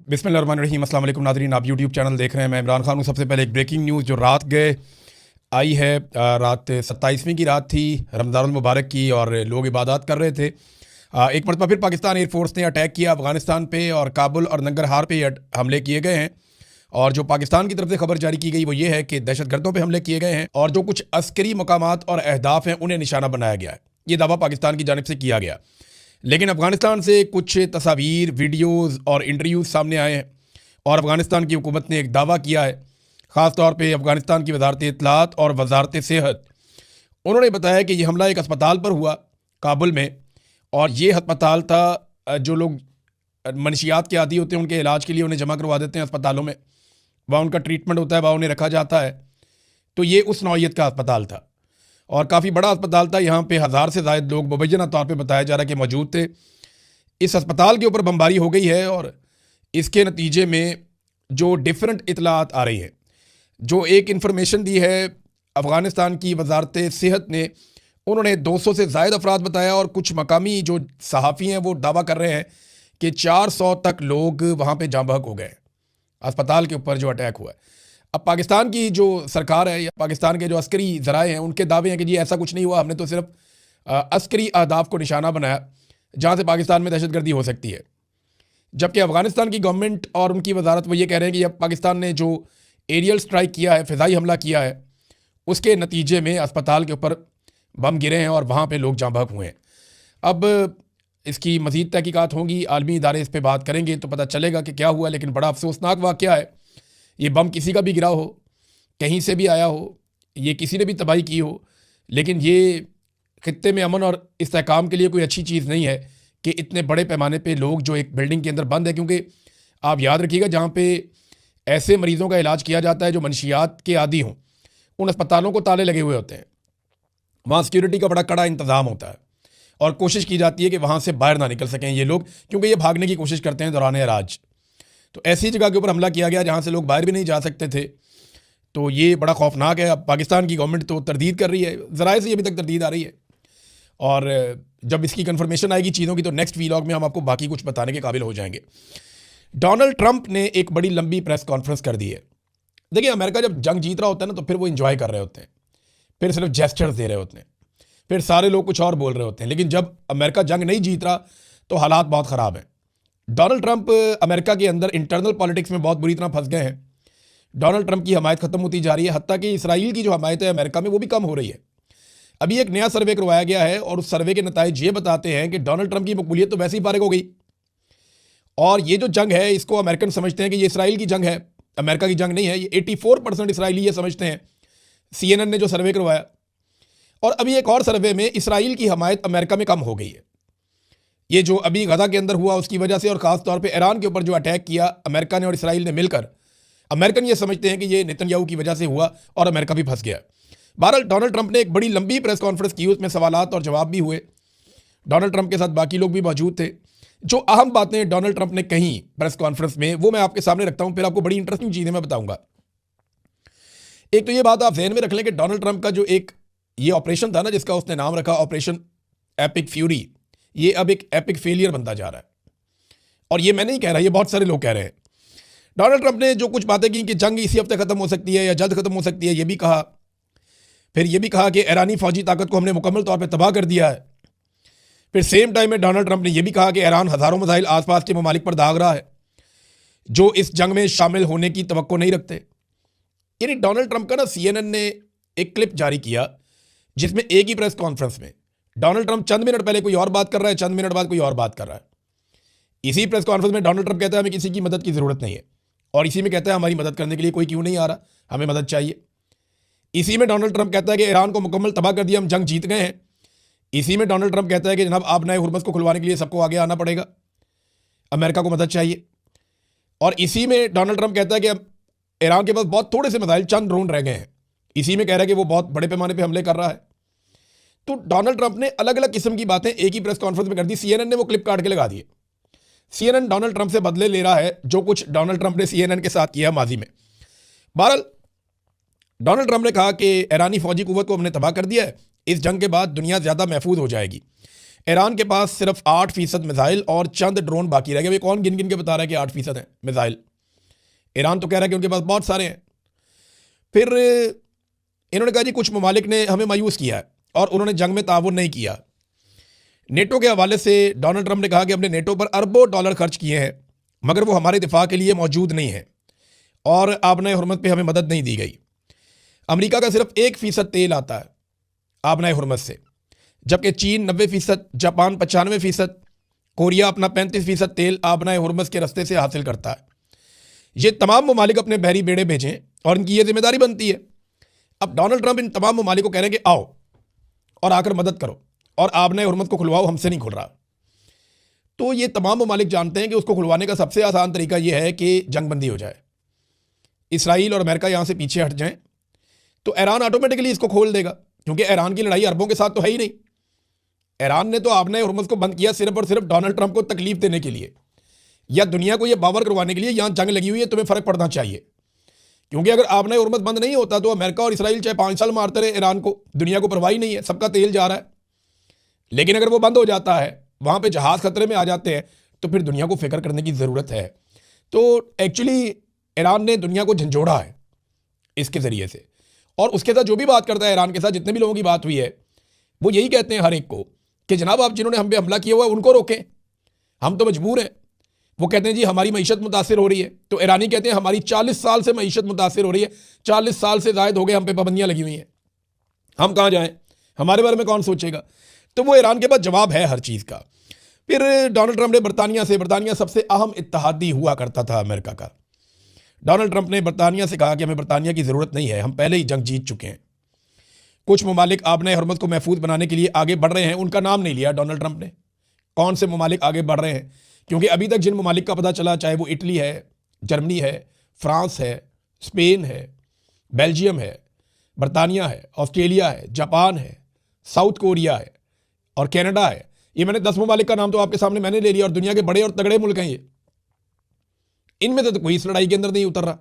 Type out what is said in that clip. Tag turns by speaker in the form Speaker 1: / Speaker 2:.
Speaker 1: बिस्मिल्लाहिर्रहमानिर्रहीम। अस्सलाम वालेकुम नाज़रीन, आप यूट्यूब चैनल देख रहे हैं। मैं इमरान खान हूँ। सबसे पहले एक ब्रेकिंग न्यूज़ जो रात गए आई है। रात 27वीं की रात थी रमज़ानुल मुबारक की और लोग इबादत कर रहे थे। एक मरतबा फिर पाकिस्तान एयरफोर्स ने अटैक किया अफ़गानिस्तान पे और काबुल और नंगरहार पे हमले किए गए हैं। और जो पाकिस्तान की तरफ से खबर जारी की गई वो ये है कि दहशतगर्दों पे हमले किए गए हैं और जो कुछ अस्करी मकामात और अहदाफ हैं उन्हें निशाना बनाया गया है। ये दावा पाकिस्तान की जानिब से किया गया, लेकिन अफ़गानिस्तान से कुछ तस्वीर, वीडियोज़ और इंटरव्यूज़ सामने आए हैं और अफ़गानिस्तान की हुकूमत ने एक दावा किया है। ख़ास तौर पे अफ़गानिस्तान की वजारत इत्तलात और वजारत सेहत, उन्होंने बताया कि ये हमला एक अस्पताल पर हुआ काबुल में, और ये अस्पताल था जो लोग मनशियात के आदी होते हैं उनके इलाज के लिए उन्हें जमा करवा देते हैं अस्पतालों में, वहाँ उनका ट्रीटमेंट होता है, वहाँ उन्हें रखा जाता है। तो ये उस नौइयत का अस्पताल था और काफ़ी बड़ा अस्पताल था। यहाँ पे 1000 से ज़ायद लोग मुबैना तौर पे बताया जा रहा है कि मौजूद थे। इस अस्पताल के ऊपर बमबारी हो गई है और इसके नतीजे में जो डिफरेंट इतलात आ रही है, जो एक इन्फॉर्मेशन दी है अफ़गानिस्तान की वजारत सेहत ने, उन्होंने 200 से ज़ायद अफराद बताया और कुछ मकामी जो सहाफ़ी हैं वो दावा कर रहे हैं कि 400 तक लोग वहाँ पे जाँ बहक हो गए अस्पताल के ऊपर जो अटैक हुआ है। अब पाकिस्तान की जो सरकार है या पाकिस्तान के जो अस्करी ज़राए हैं उनके दावे हैं कि जी ऐसा कुछ नहीं हुआ, हमने तो सिर्फ अस्करी अहदाफ को निशाना बनाया जहाँ से पाकिस्तान में दहशतगर्दी हो सकती है। जबकि अफ़गानिस्तान की गवर्नमेंट और उनकी वजारत वो ये कह रहे हैं कि अब पाकिस्तान ने जो एरियल स्ट्राइक किया है, फ़िज़ाई हमला किया है, उसके नतीजे में अस्पताल के ऊपर बम गिरे हैं और वहाँ पे लोग जाँ बहक हुए हैं। अब इसकी मज़ीद तहकीकात होंगी, आलमी इदारे इस पर बात करेंगे तो पता चलेगा कि क्या हुआ। लेकिन बड़ा अफसोसनाक वाक़या है। ये बम किसी का भी गिरा हो, कहीं से भी आया हो, ये किसी ने भी तबाही की हो, लेकिन ये खित्ते में अमन और इस्तेहकाम के लिए कोई अच्छी चीज़ नहीं है कि इतने बड़े पैमाने पे लोग जो एक बिल्डिंग के अंदर बंद है। क्योंकि आप याद रखिएगा, जहाँ पे ऐसे मरीज़ों का इलाज किया जाता है जो मनशियात के आदी हों, उन अस्पतालों को ताले लगे हुए होते हैं। वहाँ सिक्योरिटी का बड़ा कड़ा इंतज़ाम होता है और कोशिश की जाती है कि वहाँ से बाहर ना निकल सकें ये लोग, क्योंकि ये भागने की कोशिश करते हैं दौरान इलाज। तो ऐसी जगह के ऊपर हमला किया गया जहाँ से लोग बाहर भी नहीं जा सकते थे। तो ये बड़ा खौफनाक है। अब पाकिस्तान की गवर्नमेंट तो तरदीद कर रही है, ज़राए से अभी तक तरदीद आ रही है, और जब इसकी कंफर्मेशन आएगी चीज़ों की तो नेक्स्ट वीलॉग में हम आपको बाकी कुछ बताने के काबिल हो जाएंगे। डोनाल्ड ट्रंप ने एक बड़ी लंबी प्रेस कॉन्फ्रेंस कर दी है। देखिए, अमेरिका जब जंग जीत रहा होता है ना तो फिर वो इंजॉय कर रहे होते हैं, फिर सिर्फ जेस्चर्स दे रहे होते हैं, फिर सारे लोग कुछ और बोल रहे होते हैं। लेकिन जब अमेरिका जंग नहीं जीत रहा तो हालात बहुत ख़राब हैं। डोनाल्ड ट्रंप अमेरिका के अंदर इंटरनल पॉलिटिक्स में बहुत बुरी तरह फंस गए हैं। डोनाल्ड ट्रंप की हमायत ख़त्म होती जा रही है, हत्ता कि इसराइल की जो हमायत है अमेरिका में वो भी कम हो रही है। अभी एक नया सर्वे करवाया गया है और उस सर्वे के नतीजे ये बताते हैं कि डोनाल्ड ट्रंप की मकबूलियत तो वैसे ही फारिग हो गई, और ये जो जंग है इसको अमेरिकन समझते हैं कि ये इसराइल की जंग है, अमेरिका की जंग नहीं है। ये 84% इसराइली ये समझते हैं, CNN ने जो सर्वे करवाया। और अभी एक और सर्वे में इसराइल की हमायत अमेरिका में कम हो गई है। ये जो अभी गजा के अंदर हुआ उसकी वजह से, और ख़ास तौर पे ईरान के ऊपर जो अटैक किया अमेरिका ने और इसराइल ने मिलकर, अमेरिकन ये समझते हैं कि ये नेतन्याहू की वजह से हुआ और अमेरिका भी फंस गया। बहरहाल डोनाल्ड ट्रंप ने एक बड़ी लंबी प्रेस कॉन्फ्रेंस की, उसमें सवालात और जवाब भी हुए। डोनाल्ड ट्रंप के साथ बाकी लोग भी मौजूद थे। जो अहम बातें डोनाल्ड ट्रंप ने कही प्रेस कॉन्फ्रेंस में वो मैं आपके सामने रखता हूँ, फिर आपको बड़ी इंटरेस्टिंग चीज़ें मैं बताऊँगा। एक तो ये बात आप ज़हन में रख लें कि डोनाल्ड ट्रंप का जो एक ये ऑपरेशन था ना, जिसका उसने नाम रखा ऑपरेशन एपिक फ्यूरी, ये अब एक एपिक फेलियर बनता जा रहा है। और ये मैं नहीं कह रहा, ये बहुत सारे लोग कह रहे हैं। डोनाल्ड ट्रंप ने जो कुछ बातें की कि जंग इसी हफ्ते ख़त्म हो सकती है या जल्द ख़त्म हो सकती है, ये भी कहा। फिर ये भी कहा कि ईरानी फ़ौजी ताकत को हमने मुकम्मल तौर पर तबाह कर दिया है। फिर सेम टाइम में डोनाल्ड ट्रंप ने यह भी कहा कि ईरान हज़ारों मिसाइल आसपास के ममालिक पर दाग रहा है जो इस जंग में शामिल होने की तवक्को नहीं रखते। यानी डोनाल्ड ट्रंप का ना CNN ने एक क्लिप जारी किया जिसमें एक ही प्रेस कॉन्फ्रेंस में डोनाल्ड ट्रंप चंद मिनट पहले कोई और बात कर रहा है, चंद मिनट बाद कोई और बात कर रहा है। इसी प्रेस कॉन्फ्रेंस में डोनाल्ड ट्रंप कहता है हमें किसी की मदद की ज़रूरत नहीं है, और इसी में कहता है हमारी मदद करने के लिए कोई क्यों नहीं आ रहा, हमें मदद चाहिए। इसी में डोनाल्ड ट्रंप कहता है कि ईरान को मुकम्मल तबाह कर दिया, हम जंग जीत गए हैं। इसी में डोनाल्ड ट्रंप कहता है कि जनाब आप नए हुर्मस को खुलवाने के लिए सबको आगे आना पड़ेगा, अमेरिका को मदद चाहिए। और इसी में डोनाल्ड ट्रंप कहता है कि अब ईरान के पास बहुत थोड़े से मिसाइल, चंद ड्रोन रह गए हैं। इसी में कह रहा है कि वो बहुत बड़े पैमाने पर हमले कर रहा है। तो डोनाल्ड ट्रंप ने अलग अलग किस्म की बातें एक ही प्रेस कॉन्फ्रेंस में कर दी। CNN ने वो क्लिप काट के लगा दिए। CNN डोनाल्ड ट्रंप से बदले ले रहा है जो कुछ डोनाल्ड ट्रंप ने CNN के साथ किया माजी में। बहरहाल डोनाल्ड ट्रंप ने कहा कि ईरानी फौजी कुव्वत को हमने तबाह कर दिया है, इस जंग के बाद दुनिया ज़्यादा महफूज हो जाएगी। ईरान के पास सिर्फ 8% मिसाइल और चंद ड्रोन बाकी रह गए। वे कौन गिन गिन के बता रहा है कि 8% है मिसाइल? ईरान तो कह रहा है कि उनके पास बहुत सारे हैं। फिर इन्होंने कहा जी कुछ ममालिक ने हमें मायूस किया है और उन्होंने जंग में ताउन नहीं किया। नेटो के हवाले से डोनाल्ड ट्रंप ने कहा कि हमने नेटो पर अरबों डॉलर खर्च किए हैं मगर वो हमारे दिफा के लिए मौजूद नहीं है और आबनाए हुर्मत पे हमें मदद नहीं दी गई। अमेरिका का सिर्फ 1% तेल आता है आबनाए हुर्मत से, जबकि चीन 90%, जापान 95%, कोरिया अपना 35% तेल आबनाए हुर्मस के रास्ते से हासिल करता है। ये तमाम ममालिक अपने बहरी बेड़े भेजें और इनकी ये जिम्मेदारी बनती है। अब डोनाल्ड ट्रंप इन तमाम ममालिक को कह रहे हैं कि आओ और आकर मदद करो और आबनाए हुर्मत को खुलवाओ, हमसे नहीं खुल रहा। तो ये तमाम ममालिक जानते हैं कि उसको खुलवाने का सबसे आसान तरीका यह है कि जंगबंदी हो जाए, इसराइल और अमेरिका यहाँ से पीछे हट जाएं, तो ईरान ऑटोमेटिकली इसको खोल देगा, क्योंकि ईरान की लड़ाई अरबों के साथ तो है ही नहीं। ईरान ने तो आबनाए हुर्मस को बंद किया सिर्फ और सिर्फ डोनाल्ड ट्रंप को तकलीफ देने के लिए या दुनिया को यह बावर करवाने के लिए यहाँ जंग लगी हुई है, तुम्हें फर्क पड़ना चाहिए। क्योंकि अगर आबनाए हुर्मस बंद नहीं होता तो अमेरिका और इसराइल चाहे 5 साल मारते रहे ईरान को, दुनिया को परवाही नहीं है, सबका तेल जा रहा है। लेकिन अगर वो बंद हो जाता है, वहाँ पे जहाज खतरे में आ जाते हैं, तो फिर दुनिया को फिक्र करने की ज़रूरत है। तो एक्चुअली ईरान ने दुनिया को झंझोड़ा है इसके ज़रिए से, और उसके साथ जो भी बात करता है ईरान के साथ, जितने भी लोगों की बात हुई है, वो यही कहते हैं हर एक को कि जनाब आप जिन्होंने हम पे हमला किया हुआ है उनको रोकें, हम तो मजबूर हैं। वो कहते हैं जी हमारी मईशत मुतासिर हो रही है, तो ईरानी कहते हैं हमारी 40 साल से मईशत मुतासिर हो रही है, 40 साल से ज़ायद हो गए हम पे पाबंदियाँ लगी हुई हैं, हम कहाँ जाएँ, हमारे बारे में कौन सोचेगा। तो वो ईरान के पास जवाब है हर चीज़ का। फिर डोनाल्ड ट्रंप ने बरतानिया सबसे अहम इत्तेहादी हुआ करता था अमेरिका का। डोनाल्ड ट्रंप ने बरतानिया से कहा कि हमें बरतानिया की ज़रूरत नहीं है, हम पहले ही जंग जीत चुके हैं। कुछ ममालिक आबनाए हुर्मत को महफूज बनाने के लिए आगे बढ़ रहे हैं, उनका नाम नहीं लिया डोनाल्ड ट्रंप ने, कौन से ममालिक आगे बढ़ रहे हैं, क्योंकि अभी तक जिन ममालिक का पता चला, चाहे वो इटली है, जर्मनी है, फ्रांस है, स्पेन है, बेल्जियम है, बरतानिया है, ऑस्ट्रेलिया है, जापान है, साउथ कोरिया है और कनाडा है। ये मैंने 10 ममालिक का नाम तो आपके सामने मैंने ले लिया, और दुनिया के बड़े और तगड़े मुल्क हैं ये, इनमें से तो कोई इस लड़ाई के अंदर नहीं उतर रहा।